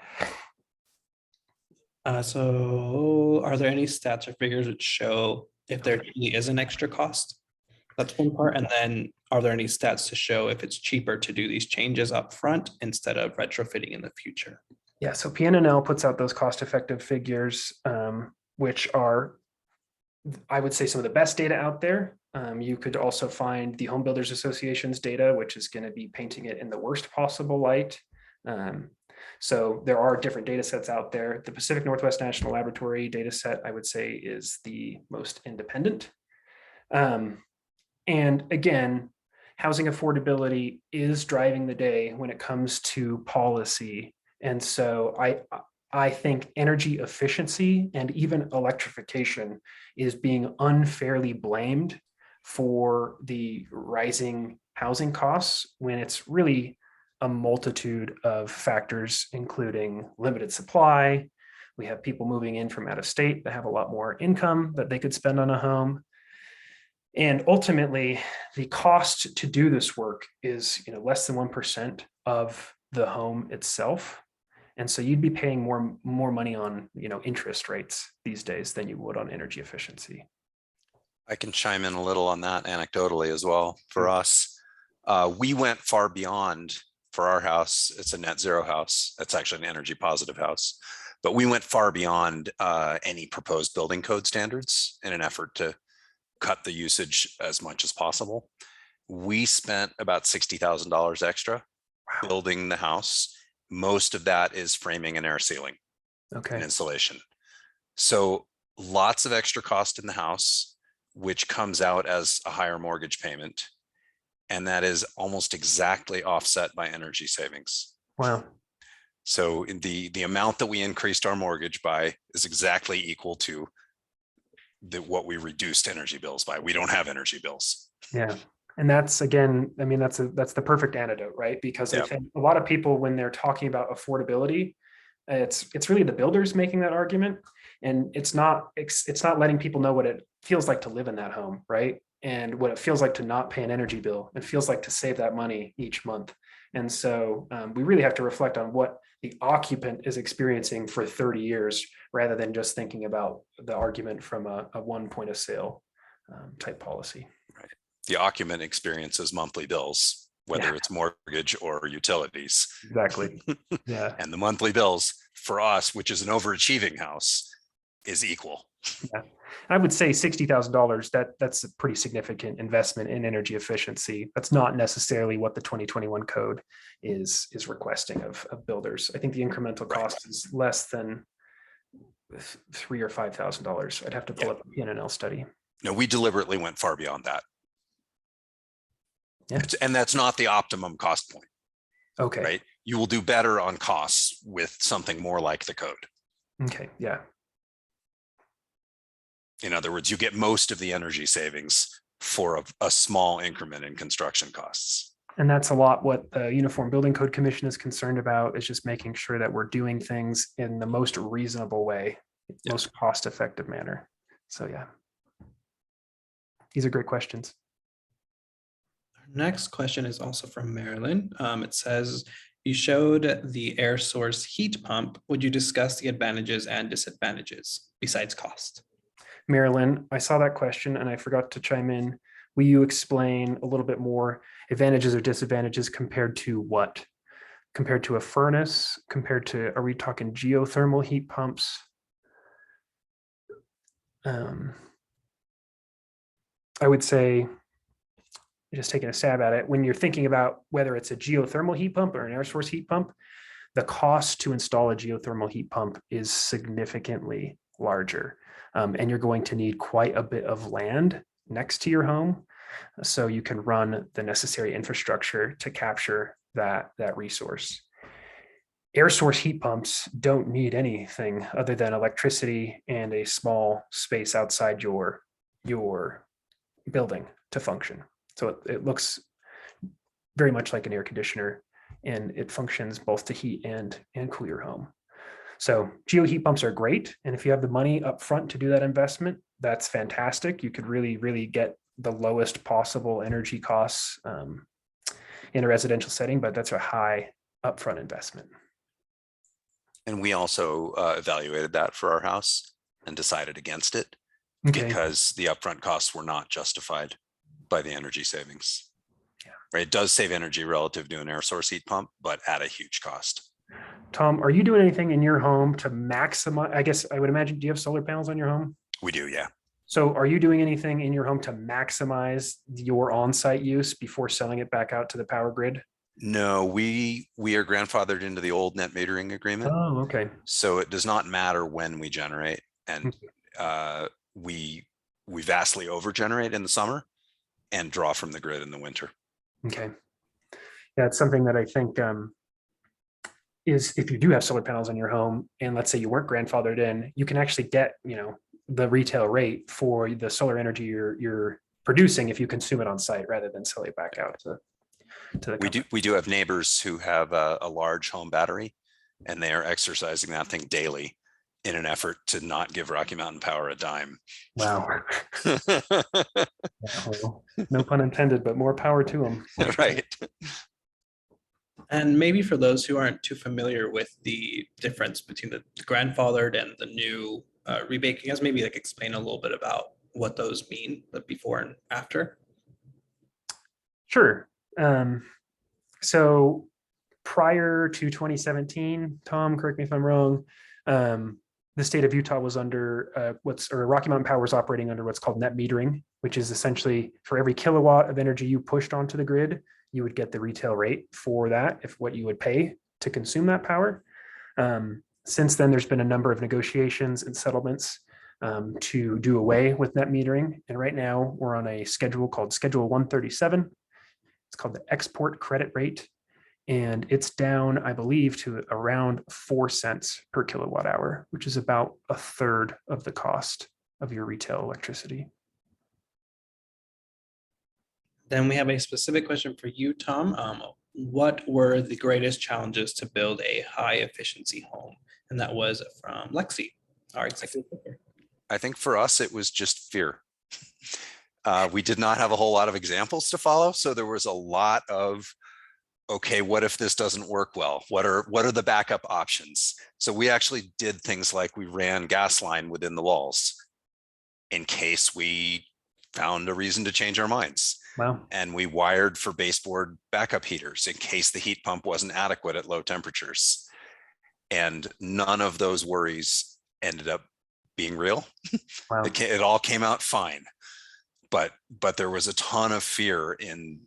So are there any stats or figures which show if there really is an extra cost? That's one part. And then are there any stats to show if it's cheaper to do these changes up front instead of retrofitting in the future? Yeah, so PNNL puts out those cost-effective figures, which are, I would say, some of the best data out there. You could also find the Home Builders Association's data, which is going to be painting it in the worst possible light. So there are different data sets out there. The Pacific Northwest National Laboratory data set, I would say, is the most independent. And again, housing affordability is driving the day when it comes to policy. And so I think energy efficiency and even electrification is being unfairly blamed for the rising housing costs when it's really a multitude of factors, including limited supply. We have people moving in from out of state that have a lot more income that they could spend on a home. And ultimately, the cost to do this work is less than 1% of the home itself. And so you'd be paying more money on interest rates these days than you would on energy efficiency. I can chime in a little on that anecdotally as well. For us, we went far beyond. For our house, it's a net zero house. It's actually an energy positive house, but we went far beyond any proposed building code standards in an effort to cut the usage as much as possible. We spent about $60,000 extra building the house. Most of that is framing and air sealing and insulation. So lots of extra cost in the house, which comes out as a higher mortgage payment. And that is almost exactly offset by energy savings. Wow. So the amount that we increased our mortgage by is exactly equal to what we reduced energy bills by. We don't have energy bills. Yeah. And that's, again, I mean, that's the perfect antidote, right? Because I think a lot of people, when they're talking about affordability, it's really the builders making that argument, and it's not letting people know what it feels like to live in that home, right? And what it feels like to not pay an energy bill. It feels like to save that money each month. And so we really have to reflect on what the occupant is experiencing for 30 years, rather than just thinking about the argument from a one point of sale type policy. Right. The occupant experiences monthly bills, whether it's mortgage or utilities. Exactly. Yeah. And the monthly bills for us, which is an overachieving house, is equal. Yeah. I would say $60,000, that's a pretty significant investment in energy efficiency. That's not necessarily what the 2021 code is requesting of builders. I think the incremental cost is less than $3,000 or $5,000. I'd have to pull up a P&L study. No, we deliberately went far beyond that. Yeah. And that's not the optimum cost point. Okay. Right. You will do better on costs with something more like the code. Okay. Yeah. In other words, you get most of the energy savings for a small increment in construction costs. And that's a lot what the Uniform Building Code Commission is concerned about, is just making sure that we're doing things in the most reasonable way, most cost-effective manner. So yeah, these are great questions. Our next question is also from Marilyn. It says, you showed the air source heat pump. Would you discuss the advantages and disadvantages besides cost? Marilyn, I saw that question and I forgot to chime in. Will you explain a little bit more advantages or disadvantages compared to what? Compared to a furnace? Compared to, are we talking geothermal heat pumps? I would say, just taking a stab at it, when you're thinking about whether it's a geothermal heat pump or an air source heat pump, the cost to install a geothermal heat pump is significantly larger. And you're going to need quite a bit of land next to your home, so you can run the necessary infrastructure to capture that resource. Air source heat pumps don't need anything other than electricity and a small space outside your building to function. So it looks very much like an air conditioner, and it functions both to heat and cool your home. So geo heat pumps are great. And if you have the money up front to do that investment, that's fantastic. You could really, really get the lowest possible energy costs in a residential setting, but that's a high upfront investment. And we also evaluated that for our house and decided against it because the upfront costs were not justified by the energy savings. Yeah. Right. It does save energy relative to an air source heat pump, but at a huge cost. Tom, are you doing anything in your home to maximize? I guess I would imagine, do you have solar panels on your home? We do, yeah. So are you doing anything in your home to maximize your on-site use before selling it back out to the power grid? No, we are grandfathered into the old net metering agreement. Oh, okay. So it does not matter when we generate, and we vastly over-generate in the summer and draw from the grid in the winter. Okay. Yeah, it's something that I think is, if you do have solar panels on your home, and let's say you weren't grandfathered in, you can actually get, the retail rate for the solar energy you're producing if you consume it on site rather than sell it back out to the company. We do have neighbors who have a large home battery, and they are exercising that thing daily in an effort to not give Rocky Mountain Power a dime. Wow. Well, no pun intended, but more power to them. Right. And maybe for those who aren't too familiar with the difference between the grandfathered and the new rebate, can you guys maybe explain a little bit about what those mean, the before and after? Sure. So prior to 2017, Tom, correct me if I'm wrong, the state of Utah was under Rocky Mountain Power was operating under what's called net metering. which is essentially for every kilowatt of energy you pushed onto the grid, you would get the retail rate for that, if what you would pay to consume that power. Since then, there's been a number of negotiations and settlements to do away with net metering. And right now we're on a schedule called Schedule 137. It's called the export credit rate. And it's down, I believe, to around 4 cents per kilowatt hour, which is about a third of the cost of your retail electricity. Then we have a specific question for you, Tom. What were the greatest challenges to build a high efficiency home? And that was from Lexi, our executive director. I think for us, it was just fear. We did not have a whole lot of examples to follow. So there was a lot of, okay, what if this doesn't work well? What are the backup options? So we actually did things like we ran gas line within the walls in case we found a reason to change our minds. Wow. And we wired for baseboard backup heaters in case the heat pump wasn't adequate at low temperatures. And none of those worries ended up being real. Wow. It all came out fine. But there was a ton of fear in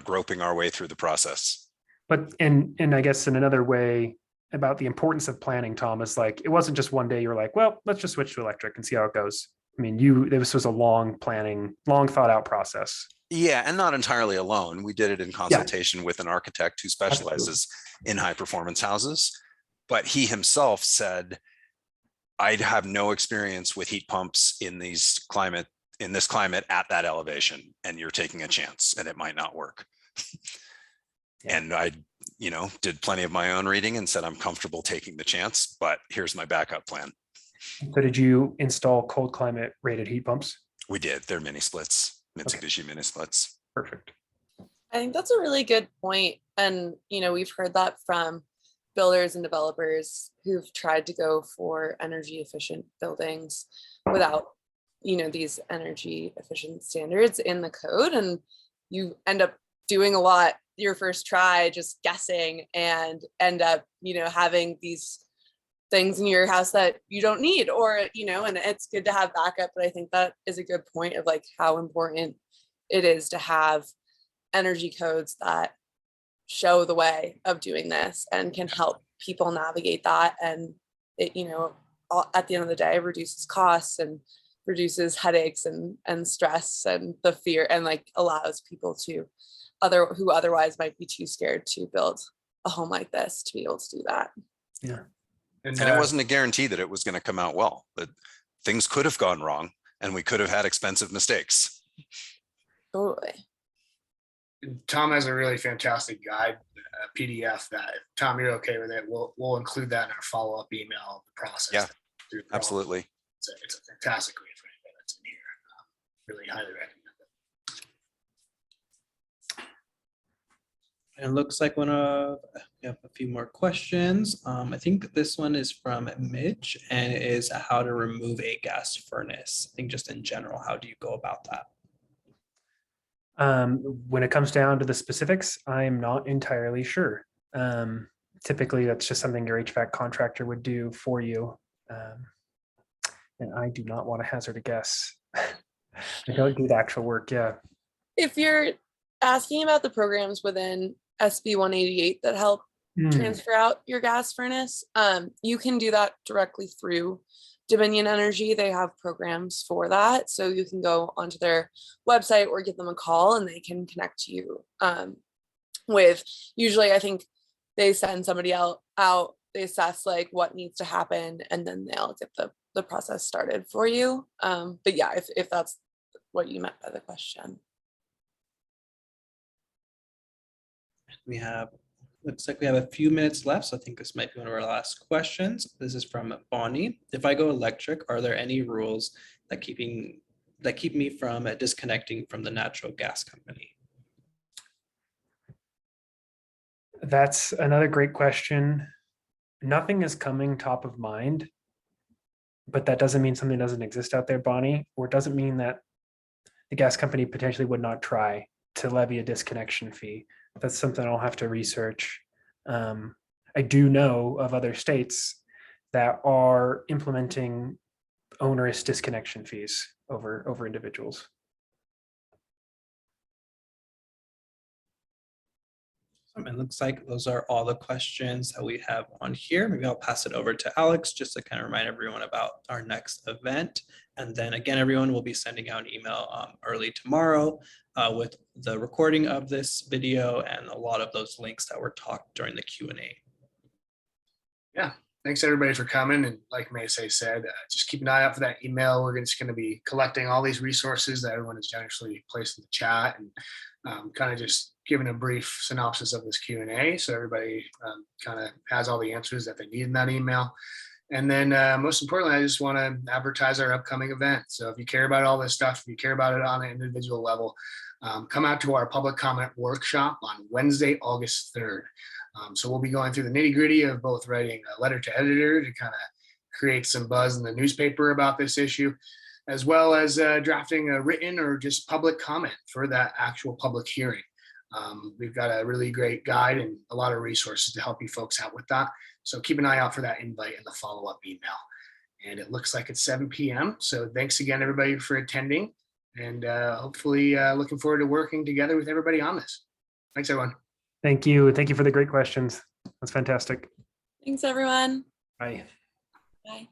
groping our way through the process. But and I guess in another way about the importance of planning, Tom, is like, it wasn't just one day you were like, well, let's just switch to electric and see how it goes. I mean, this was a long planning, long thought out process. Yeah, and not entirely alone. We did it in consultation with an architect who specializes in high performance houses. But he himself said, I'd have no experience with heat pumps in this climate at that elevation, and you're taking a chance and it might not work. Yeah. And I, did plenty of my own reading and said, I'm comfortable taking the chance, but here's my backup plan. So did you install cold climate rated heat pumps? We did. They're mini splits, Mitsubishi mini splits. Perfect. I think that's a really good point. And, we've heard that from builders and developers who've tried to go for energy efficient buildings without, these energy efficient standards in the code. And you end up doing a lot your first try, just guessing, and end up, having these things in your house that you don't need, or, and it's good to have backup. But I think that is a good point of like how important it is to have energy codes that show the way of doing this and can help people navigate that. And it, at the end of the day, reduces costs and reduces headaches and stress and the fear, and like allows people who otherwise might be too scared to build a home like this to be able to do that. Yeah. And it wasn't a guarantee that it was going to come out well, that things could have gone wrong and we could have had expensive mistakes. Totally. Tom has a really fantastic guide, PDF that, Tom, you're okay with it, we'll include that in our follow-up email process. Yeah, absolutely. It's a fantastic read for anybody that's in here. Really highly recommend it. And it looks like we have a few more questions. I think this one is from Mitch, and it is how to remove a gas furnace. I think just in general, how do you go about that? When it comes down to the specifics, I'm not entirely sure. Typically, that's just something your HVAC contractor would do for you. And I do not want to hazard a guess. I don't do the actual work. Yeah. If you're asking about the programs within SB 188 that help transfer out your gas furnace, you can do that directly through Dominion Energy. They have programs for that. So you can go onto their website or give them a call and they can connect you with, usually I think they send somebody out, they assess like what needs to happen, and then they'll get the process started for you. But yeah, if that's what you meant by the question. Looks like we have a few minutes left, so I think this might be one of our last questions. This is from Bonnie. If I go electric, are there any rules that keep me from disconnecting from the natural gas company? That's another great question. Nothing is coming top of mind, but that doesn't mean something doesn't exist out there, Bonnie, or it doesn't mean that the gas company potentially would not try to levy a disconnection fee. That's something I'll have to research. I do know of other states that are implementing onerous disconnection fees over individuals. It looks like those are all the questions that we have on here. Maybe I'll pass it over to Alex just to kind of remind everyone about our next event. And then again, everyone will be sending out an email early tomorrow with the recording of this video and a lot of those links that were talked during the Q&A. Yeah, thanks everybody for coming. And like Maysay said, just keep an eye out for that email. We're just going to be collecting all these resources that everyone has generously placed in the chat, and kind of just giving a brief synopsis of this Q&A, so everybody kind of has all the answers that they need in that email. And then most importantly, I just want to advertise our upcoming event. So if you care about all this stuff, if you care about it on an individual level, come out to our public comment workshop on Wednesday, August 3rd. So we'll be going through the nitty gritty of both writing a letter to editor to kind of create some buzz in the newspaper about this issue, as well as drafting a written or just public comment for that actual public hearing. We've got a really great guide and a lot of resources to help you folks out with that. So keep an eye out for that invite and the follow-up email. And it looks like it's 7 p.m. So thanks again, everybody, for attending. And hopefully looking forward to working together with everybody on this. Thanks, everyone. Thank you. Thank you for the great questions. That's fantastic. Thanks, everyone. Bye. Bye.